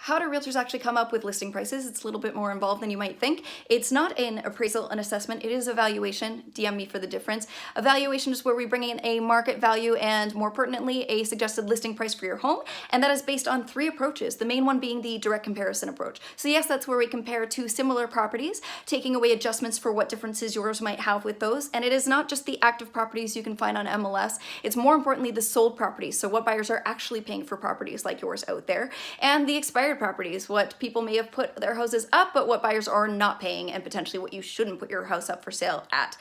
How do realtors actually come up with listing prices? It's a little bit more involved than you might think. It's not an appraisal, an assessment, it is a valuation. DM me for the difference. A valuation is where we bring in a market value and, more pertinently, a suggested listing price for your home, and that is based on 3 approaches, the main one being the direct comparison approach. So yes, that's where we compare 2 similar properties, taking away adjustments for what differences yours might have with those, and it is not just the active properties you can find on MLS, it's more importantly the sold properties, so what buyers are actually paying for properties like yours out there, and the expired properties, what people may have put their houses up, but what buyers are not paying, and potentially what you shouldn't put your house up for sale at.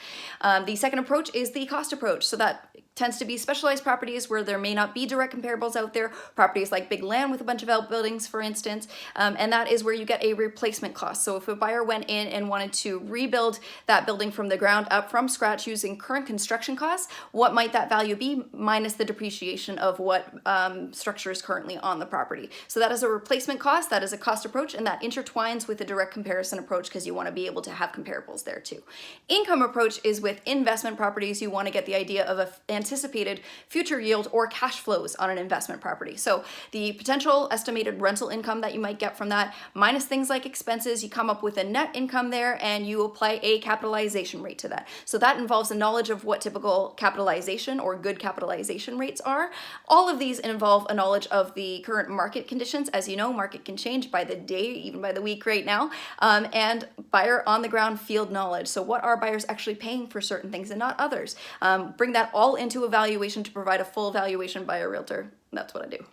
The second approach is the cost approach, so that tends to be specialized properties where there may not be direct comparables out there, properties like big land with a bunch of outbuildings, for instance, and that is where you get a replacement cost. So if a buyer went in and wanted to rebuild that building from the ground up from scratch using current construction costs, what might that value be minus the depreciation of what structure is currently on the property? So that is a replacement cost, that is a cost approach, and that intertwines with the direct comparison approach because you want to be able to have comparables there too. Income approach is with investment properties. You want to get the idea of an anticipated future yield or cash flows on an investment property. So the potential estimated rental income that you might get from that, minus things like expenses, you come up with a net income there and you apply a capitalization rate to that. So that involves a knowledge of what typical capitalization or good capitalization rates are. All of these involve a knowledge of the current market conditions. As you know, market can change by the day, even by the week right now, and buyer on the ground field knowledge. So what are buyers actually paying for certain things and not others? Bring that all into evaluation to provide a full valuation by a realtor. That's what I do.